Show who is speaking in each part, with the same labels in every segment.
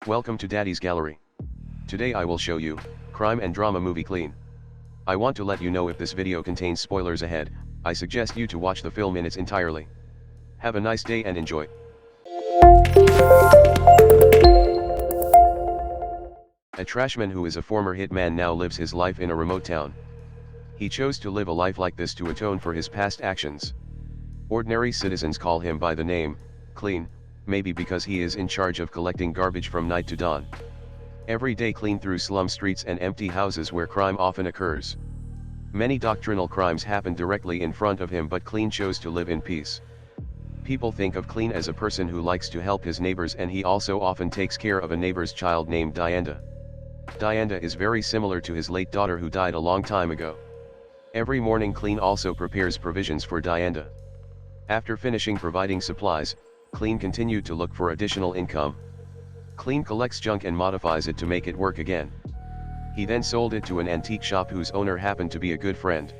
Speaker 1: Welcome to Daddy's Gallery. Today I will show you, crime and drama movie Clean. I want to let you know if this video contains spoilers ahead, I suggest you to watch the film in its entirely. Have a nice day and enjoy. A trashman who is a former hitman now lives his life in a remote town. He chose to live a life like this to atone for his past actions. Ordinary citizens call him by the name, Clean, maybe because he is in charge of collecting garbage from night to dawn. Every day Clean through slum streets and empty houses where crime often occurs. Many doctrinal crimes happen directly in front of him, but Clean chose to live in peace. People think of Clean as a person who likes to help his neighbors, and he also often takes care of a neighbor's child named Diana. Diana is very similar to his late daughter who died a long time ago. Every morning Clean also prepares provisions for Diana. After finishing providing supplies, Clean continued to look for additional income. Clean collects junk and modifies it to make it work again. He then sold it to an antique shop whose owner happened to be a good friend.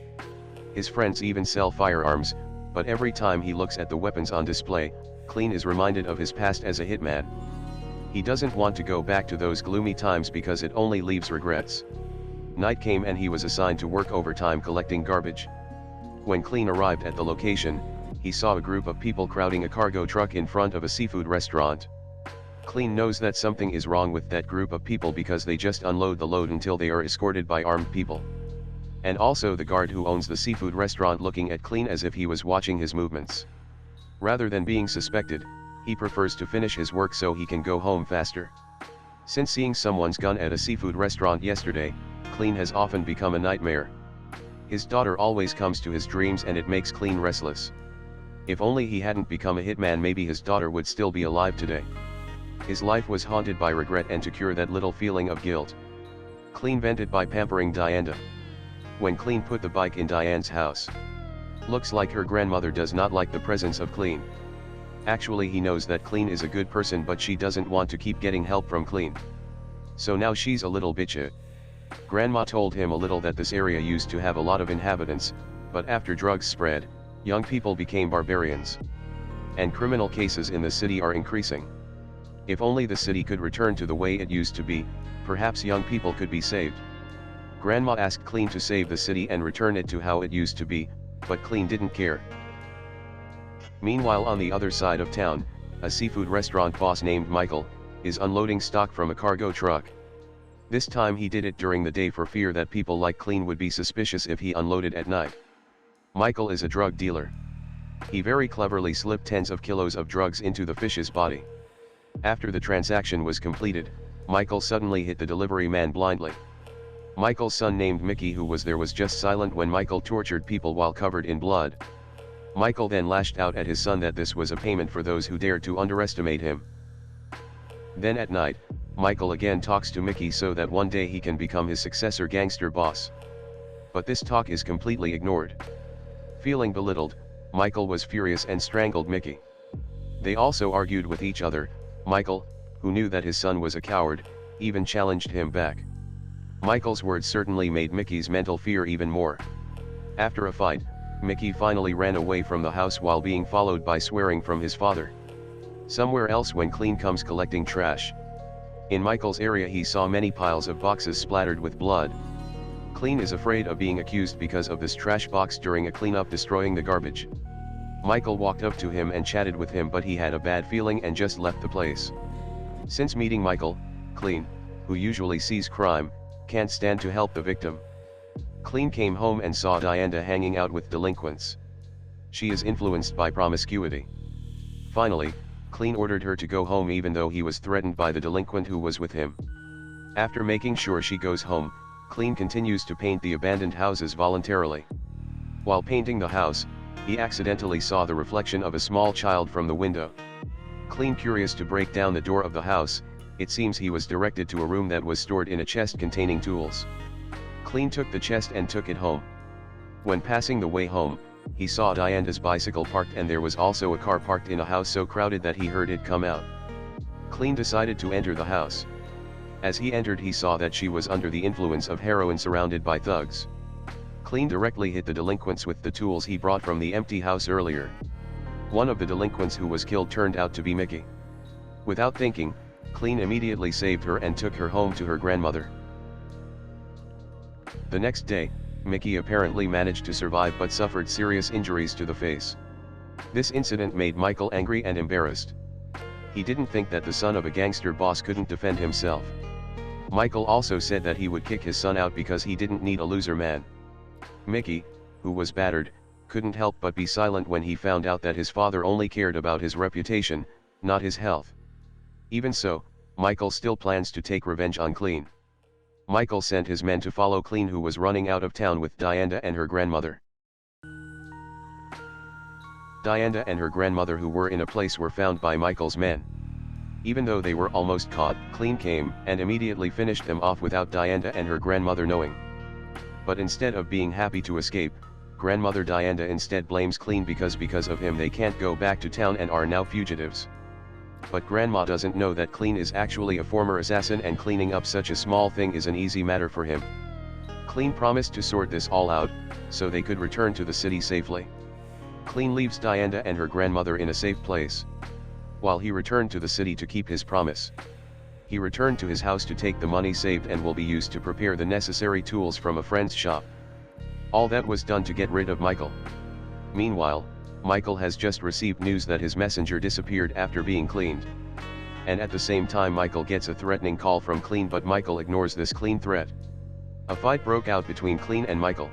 Speaker 1: His friends even sell firearms, but every time he looks at the weapons on display, Clean is reminded of his past as a hitman. He doesn't want to go back to those gloomy times because it only leaves regrets. Night came and he was assigned to work overtime collecting garbage. When Clean arrived at the location, he saw a group of people crowding a cargo truck in front of a seafood restaurant. Clean knows that something is wrong with that group of people because they just unload the load until they are escorted by armed people. And also the guard who owns the seafood restaurant looking at Clean as if he was watching his movements. Rather than being suspected, he prefers to finish his work so he can go home faster. Since seeing someone's gun at a seafood restaurant yesterday, Clean has often become a nightmare. His daughter always comes to his dreams and it makes Clean restless. If only he hadn't become a hitman, maybe his daughter would still be alive today. His life was haunted by regret, and to cure that little feeling of guilt, Clean vented by pampering Diana. When Clean put the bike in Diane's house, looks like her grandmother does not like the presence of Clean. Actually he knows that Clean is a good person, but she doesn't want to keep getting help from Clean. So now she's a little bitchy. Grandma told him a little that this area used to have a lot of inhabitants, but after drugs spread, young people became barbarians. And criminal cases in the city are increasing. If only the city could return to the way it used to be, perhaps young people could be saved. Grandma asked Clean to save the city and return it to how it used to be, but Clean didn't care. Meanwhile, on the other side of town, a seafood restaurant boss named Michael is unloading stock from a cargo truck. This time he did it during the day for fear that people like Clean would be suspicious if he unloaded at night. Michael is a drug dealer. He very cleverly slipped tens of kilos of drugs into the fish's body. After the transaction was completed, Michael suddenly hit the delivery man blindly. Michael's son named Mickey, who was there, was just silent when Michael tortured people while covered in blood. Michael then lashed out at his son that this was a payment for those who dared to underestimate him. Then at night, Michael again talks to Mickey so that one day he can become his successor gangster boss. But this talk is completely ignored. Feeling belittled, Michael was furious and strangled Mickey. They also argued with each other. Michael, who knew that his son was a coward, even challenged him back. Michael's words certainly made Mickey's mental fear even more. After a fight, Mickey finally ran away from the house while being followed by swearing from his father. Somewhere else, when Clean comes collecting trash. In Michael's area he saw many piles of boxes splattered with blood. Clean is afraid of being accused because of this trash box during a cleanup destroying the garbage. Michael walked up to him and chatted with him, but he had a bad feeling and just left the place. Since meeting Michael, Clean, who usually sees crime, can't stand to help the victim. Clean came home and saw Diana hanging out with delinquents. She is influenced by promiscuity. Finally, Clean ordered her to go home even though he was threatened by the delinquent who was with him. After making sure she goes home, Clean continues to paint the abandoned houses voluntarily. While painting the house, he accidentally saw the reflection of a small child from the window. Clean, curious to break down the door of the house, it seems he was directed to a room that was stored in a chest containing tools. Clean took the chest and took it home. When passing the way home, he saw Diana's bicycle parked, and there was also a car parked in a house so crowded that he heard it come out. Clean decided to enter the house. As he entered he saw that she was under the influence of heroin surrounded by thugs. Clean directly hit the delinquents with the tools he brought from the empty house earlier. One of the delinquents who was killed turned out to be Mickey. Without thinking, Clean immediately saved her and took her home to her grandmother. The next day, Mickey apparently managed to survive but suffered serious injuries to the face. This incident made Michael angry and embarrassed. He didn't think that the son of a gangster boss couldn't defend himself. Michael also said that he would kick his son out because he didn't need a loser man. Mickey, who was battered, couldn't help but be silent when he found out that his father only cared about his reputation, not his health. Even so, Michael still plans to take revenge on Clean. Michael sent his men to follow Clean, who was running out of town with Diana and her grandmother. Diana and her grandmother, who were in a place, were found by Michael's men. Even though they were almost caught, Clean came and immediately finished them off without Diana and her grandmother knowing. But instead of being happy to escape, grandmother Diana instead blames Clean because of him they can't go back to town and are now fugitives. But grandma doesn't know that Clean is actually a former assassin, and cleaning up such a small thing is an easy matter for him. Clean promised to sort this all out, so they could return to the city safely. Clean leaves Diana and her grandmother in a safe place. While he returned to the city to keep his promise. He returned to his house to take the money saved and will be used to prepare the necessary tools from a friend's shop. All that was done to get rid of Michael. Meanwhile, Michael has just received news that his messenger disappeared after being cleaned. And at the same time Michael gets a threatening call from Clean, but Michael ignores this Clean threat. A fight broke out between Clean and Michael.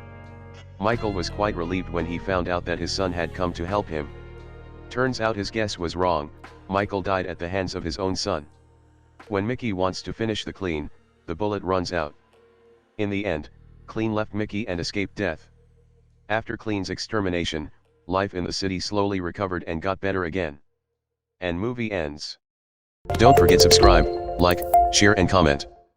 Speaker 1: Michael was quite relieved when he found out that his son had come to help him. Turns out his guess was wrong, Michael died at the hands of his own son. When Mickey wants to finish the Clean, the bullet runs out. In the end, Clean left Mickey and escaped death. After Clean's extermination, life in the city slowly recovered and got better again. And movie ends. Don't forget subscribe, like, share and comment.